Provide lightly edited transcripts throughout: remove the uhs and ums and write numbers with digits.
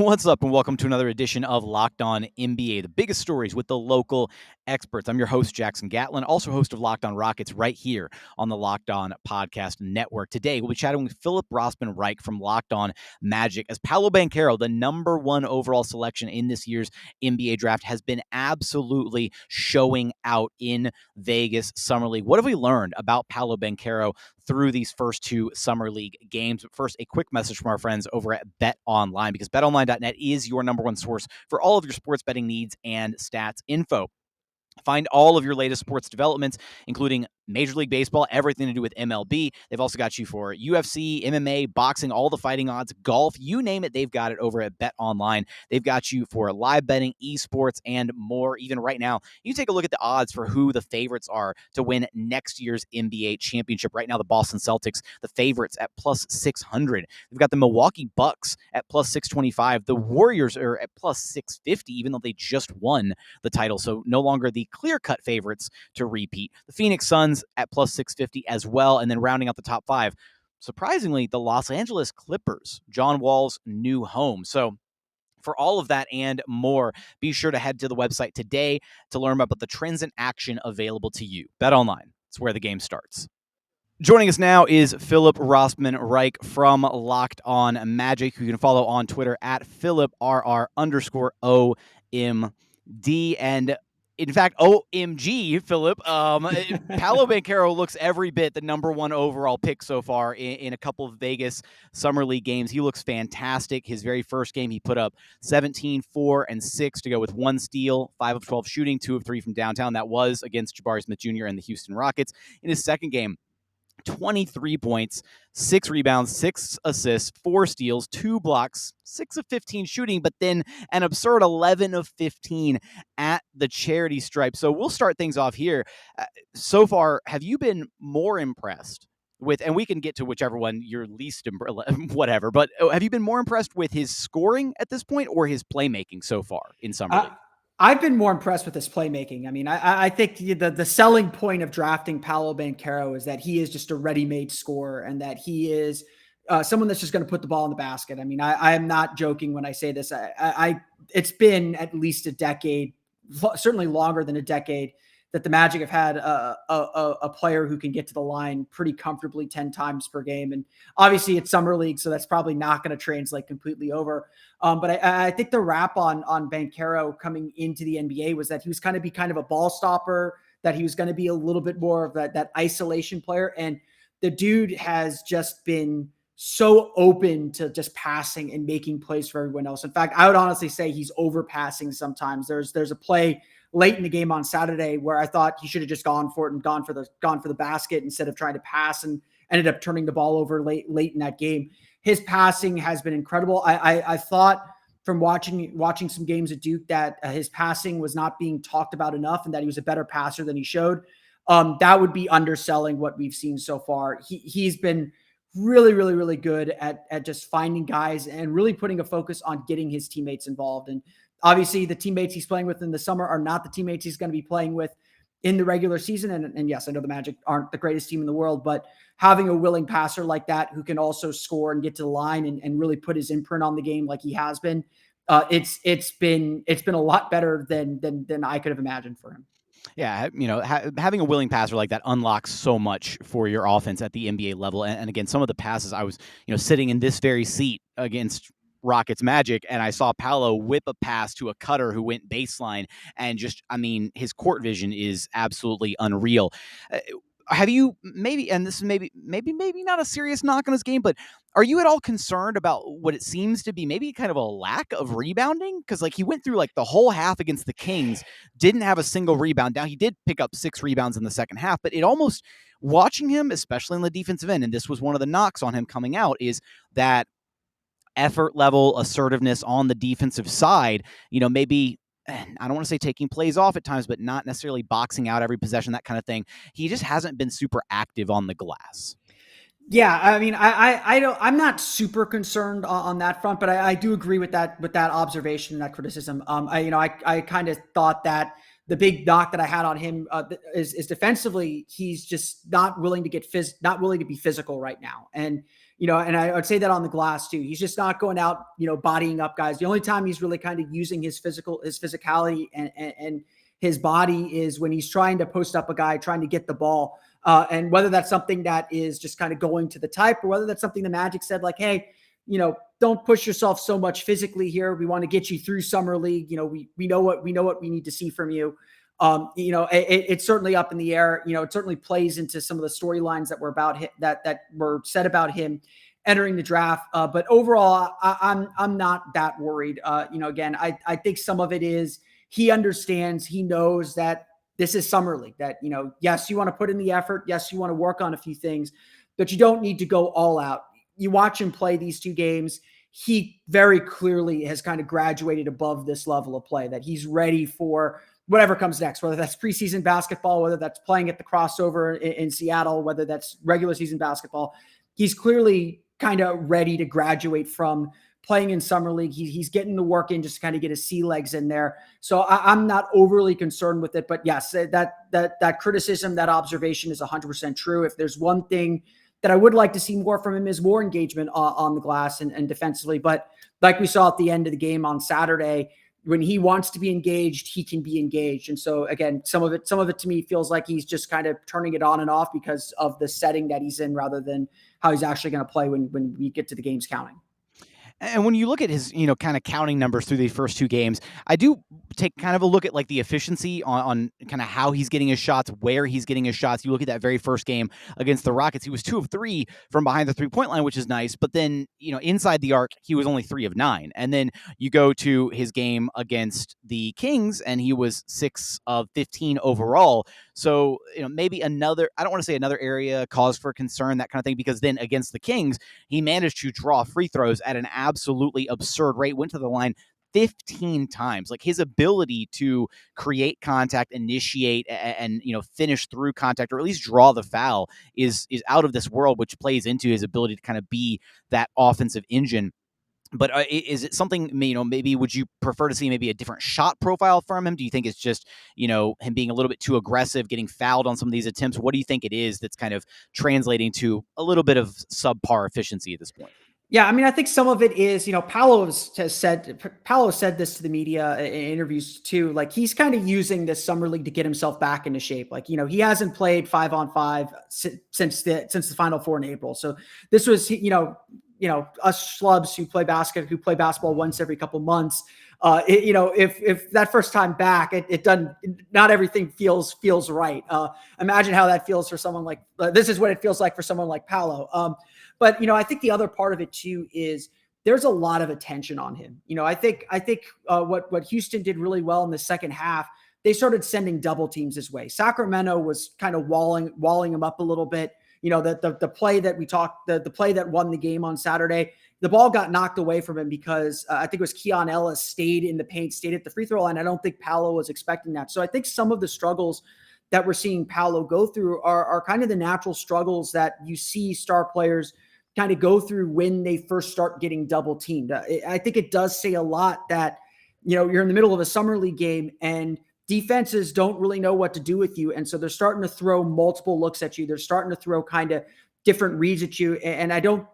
What's up, and welcome to another edition of Locked On NBA, the biggest stories with the local experts. I'm your host, Jackson Gatlin, also host of Locked On Rockets right here on the Locked On Podcast Network. Today, we'll be chatting with Philip Rossman-Reich from Locked On Magic, as Paolo Banchero, the number one overall selection in this year's NBA draft, has been absolutely showing out in Vegas Summer League. What have we learned about Paolo Banchero through these first two Summer League games? But first, a quick message from our friends over at BetOnline, because BetOnline.net is your number one source for all of your sports betting needs and stats info. Find all of your latest sports developments, including Major League Baseball, everything to do with MLB. They've also got you for UFC, MMA, boxing, all the fighting odds, golf, you name it, they've got it over at BetOnline. They've got you for live betting, esports, and more. Even right now, you take a look at the odds for who the favorites are to win next year's NBA championship. Right now, the Boston Celtics, the favorites at plus 600. They've got the Milwaukee Bucks at plus 625. The Warriors are at plus 650, even though they just won the title, so no longer the clear-cut favorites to repeat. The Phoenix Suns at plus 650 as well, and then rounding out the top five, surprisingly, the Los Angeles Clippers, John Wall's new home. So for all of that and more, be sure to head to the website today to learn about the trends in action available to you. BetOnline, it's where the game starts. Joining us now is Philip Rossman-Reich from Locked On Magic, who you can follow on Twitter at PhilipRR_OMD. And in fact, OMG, Philip, Paolo Banchero looks every bit the number one overall pick so far in a couple of Vegas Summer League games. He looks fantastic. His very first game, he put up 17, 4, and 6 to go with 1 steal, 5 of 12 shooting, 2 of 3 from downtown. That was against Jabari Smith Jr. and the Houston Rockets. In his second game, 23 points, 6 rebounds, 6 assists, 4 steals, 2 blocks, 6 of 15 shooting, but then an absurd 11 of 15 at the charity stripe. So we'll start things off here. So far, have you been more impressed with, and we can get to whichever one you're least, whatever, but have you been more impressed with his scoring at this point or his playmaking so far in Summer League? I've been more impressed with his playmaking. I mean, I think the selling point of drafting Paolo Banchero is that he is just a ready-made scorer and that he is someone that's just going to put the ball in the basket. I mean, I am not joking when I say this. It's been at least a decade, certainly longer than a decade, that the Magic have had a player who can get to the line pretty comfortably 10 times per game. And obviously it's Summer League, so that's probably not going to translate completely over. But I think the rap on Banchero coming into the NBA was that he was going to be kind of a ball stopper, that he was going to be a little bit more of that isolation player. And the dude has just been so open to just passing and making plays for everyone else. In fact, I would honestly say he's overpassing sometimes. There's a play late in the game on Saturday where I thought he should have just gone for it and gone for the basket instead of trying to pass, and ended up turning the ball over late in that game. His passing has been incredible. I thought from watching some games at Duke that his passing was not being talked about enough, and that he was a better passer than he showed. That would be underselling what we've seen so far. He's been really, really, really good at just finding guys and really putting a focus on getting his teammates involved. And obviously the teammates he's playing with in the summer are not the teammates he's going to be playing with in the regular season. And yes, I know the Magic aren't the greatest team in the world, but having a willing passer like that who can also score and get to the line and really put his imprint on the game like he has been, it's been a lot better than I could have imagined for him. Yeah, having a willing passer like that unlocks so much for your offense at the NBA level. And again, some of the passes, I was, sitting in this very seat against Rockets Magic, and I saw Paolo whip a pass to a cutter who went baseline, and just, his court vision is absolutely unreal. Have you and this is maybe not a serious knock on his game, but are you at all concerned about what it seems to be maybe kind of a lack of rebounding? Because he went through the whole half against the Kings, didn't have a single rebound. Now he did pick up 6 rebounds in the second half, but it almost, watching him, especially in the defensive end, and this was one of the knocks on him coming out, is that effort level, assertiveness on the defensive side, maybe, I don't want to say taking plays off at times, but not necessarily boxing out every possession, that kind of thing. He just hasn't been super active on the glass. Yeah, I mean, I'm not super concerned on that front, but I do agree with that observation and that criticism. I kind of thought that the big knock that I had on him is defensively, he's just not willing to be physical right now. And and I would say that on the glass too. He's just not going out, bodying up guys. The only time he's really kind of using his physicality and his body is when he's trying to post up a guy, trying to get the ball. And whether that's something that is just kind of going to the type, or whether that's something the Magic said, like, hey, don't push yourself so much physically here. We want to get you through summer league. We know what we need to see from you. It's certainly up in the air. It certainly plays into some of the storylines that were about him, that were said about him entering the draft. But overall, I'm not that worried. Again, I think some of it is he understands, he knows that this is summer league. That yes, you want to put in the effort. Yes, you want to work on a few things, but you don't need to go all out. You watch him play these 2 games. He very clearly has kind of graduated above this level of play, that he's ready for whatever comes next, whether that's preseason basketball, whether that's playing at the crossover in Seattle, whether that's regular season basketball. He's clearly kind of ready to graduate from playing in summer league. He's getting the work in just to kind of get his sea legs in there. So I'm not overly concerned with it, but yes, that criticism, that observation is 100% true. If there's one thing that I would like to see more from him, is more engagement on the glass and defensively. But like we saw at the end of the game on Saturday, when he wants to be engaged, he can be engaged. And so again, some of it to me feels like he's just kind of turning it on and off because of the setting that he's in, rather than how he's actually going to play when we get to the games counting. And when you look at his, kind of counting numbers through these first 2 games, I do take kind of a look at like the efficiency on kind of how he's getting his shots, where he's getting his shots. You look at that very first game against the Rockets, he was 2 of 3 from behind the 3-point line, which is nice. But then, inside the arc, he was only 3 of 9. And then you go to his game against the Kings, and he was 6 of 15 overall. So, maybe another, I don't want to say another area cause for concern, that kind of thing, because then against the Kings, he managed to draw free throws at an absolutely absurd rate, went to the line 15 times. Like, his ability to create contact, initiate, and finish through contact, or at least draw the foul, is out of this world, which plays into his ability to kind of be that offensive engine. But is it something, maybe would you prefer to see maybe a different shot profile from him? Do you think it's just, him being a little bit too aggressive, getting fouled on some of these attempts? What do you think it is that's kind of translating to a little bit of subpar efficiency at this point? Yeah, I mean, I think some of it is, Paolo said this to the media in interviews too. Like, he's kind of using this summer league to get himself back into shape. Like, he hasn't played 5-on-5 since the Final Four in April. So this was, us schlubs who play basketball once every couple months. If that first time back, it doesn't, not everything feels right. Imagine how that feels for someone like, this is what it feels like for someone like Paolo. But I think the other part of it too is there's a lot of attention on him. I think what Houston did really well in the second half, they started sending double teams his way. Sacramento was kind of walling him up a little bit. The play that we talked, the play that won the game on Saturday, the ball got knocked away from him because I think it was Keon Ellis stayed in the paint, stayed at the free throw line. I don't think Paolo was expecting that. So I think some of the struggles that we're seeing Paolo go through are kind of the natural struggles that you see star players kind of go through when they first start getting double teamed. I think it does say a lot that, you're in the middle of a summer league game and defenses don't really know what to do with you. And so they're starting to throw multiple looks at you. They're starting to throw kind of different reads at you. And I don't,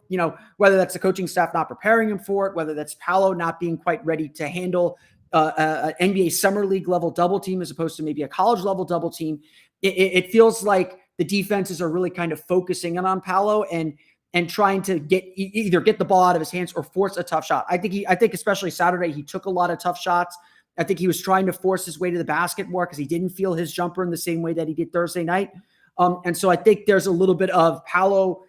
whether that's the coaching staff not preparing him for it, whether that's Paolo not being quite ready to handle an NBA summer league level double team as opposed to maybe a college level double team. It feels like the defenses are really kind of focusing on Paolo and trying to either get the ball out of his hands or force a tough shot. I think especially Saturday, he took a lot of tough shots. I think he was trying to force his way to the basket more because he didn't feel his jumper in the same way that he did Thursday night. And so I think there's a little bit of Paolo,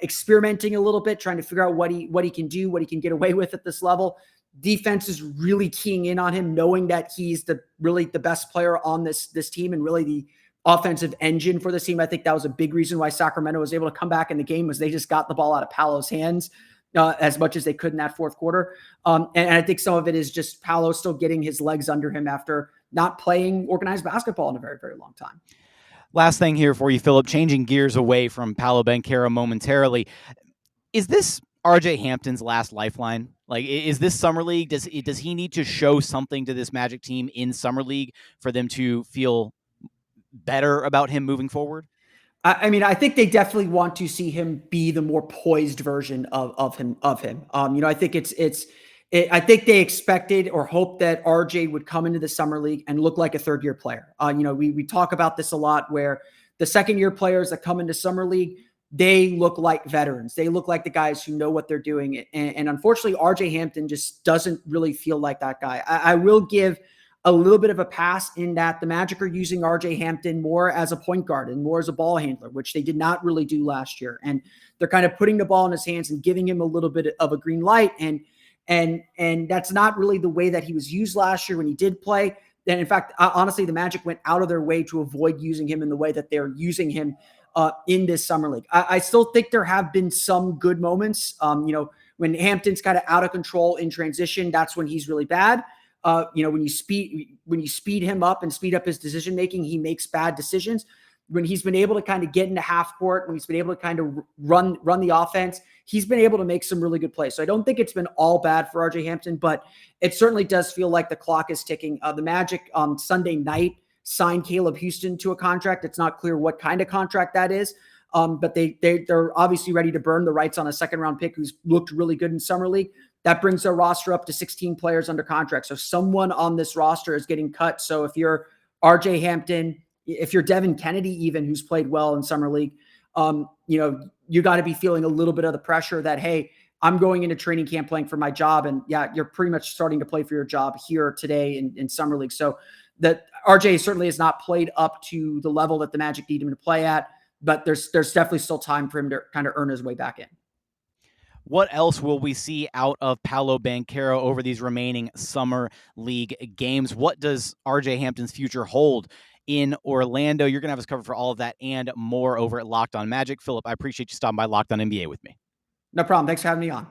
experimenting a little bit, trying to figure out what he can do, what he can get away with at this level. Defense is really keying in on him, knowing that he's really the best player on this team and really the offensive engine for this team. I think that was a big reason why Sacramento was able to come back in the game, was they just got the ball out of Paolo's hands as much as they could in that fourth quarter. And I think some of it is just Paolo still getting his legs under him after not playing organized basketball in a very, very long time. Last thing here for you, Philip, changing gears away from Paolo Banchero momentarily. Is this RJ Hampton's last lifeline? Like, is this summer league? Does he need to show something to this Magic team in summer league for them to feel better about him moving forward? I mean, I think they definitely want to see him be the more poised version of him. I think I think they expected or hoped that RJ would come into the summer league and look like a third year player. We talk about this a lot, where the second year players that come into summer league, they look like veterans. They look like the guys who know what they're doing. And unfortunately, RJ Hampton just doesn't really feel like that guy. I will give a little bit of a pass in that the Magic are using RJ Hampton more as a point guard and more as a ball handler, which they did not really do last year. And they're kind of putting the ball in his hands and giving him a little bit of a green light. And that's not really the way that he was used last year when he did play. And in fact, honestly, the Magic went out of their way to avoid using him in the way that they're using him in this summer league. I still think there have been some good moments. When Hampton's kind of out of control in transition, that's when he's really bad. When you speed him up and speed up his decision making, he makes bad decisions. When he's been able to kind of get into half court, when he's been able to kind of run the offense, he's been able to make some really good plays. So I don't think it's been all bad for RJ Hampton, but it certainly does feel like the clock is ticking. The Magic on Sunday night signed Caleb Houston to a contract. It's not clear what kind of contract that is. But they're obviously ready to burn the rights on a second round pick who's looked really good in summer league. That brings their roster up to 16 players under contract. So someone on this roster is getting cut. So if you're RJ Hampton, if you're Devin Kennedy, even, who's played well in summer league, you got to be feeling a little bit of the pressure that, hey, I'm going into training camp playing for my job. And yeah, you're pretty much starting to play for your job here today in summer league. So that RJ certainly has not played up to the level that the Magic need him to play at, but there's definitely still time for him to kind of earn his way back in. What else will we see out of Paolo Banchero over these remaining summer league games? What does RJ Hampton's future hold in Orlando? You're going to have us covered for all of that and more over at Locked On Magic. Philip, I appreciate you stopping by Locked On NBA with me. No problem. Thanks for having me on.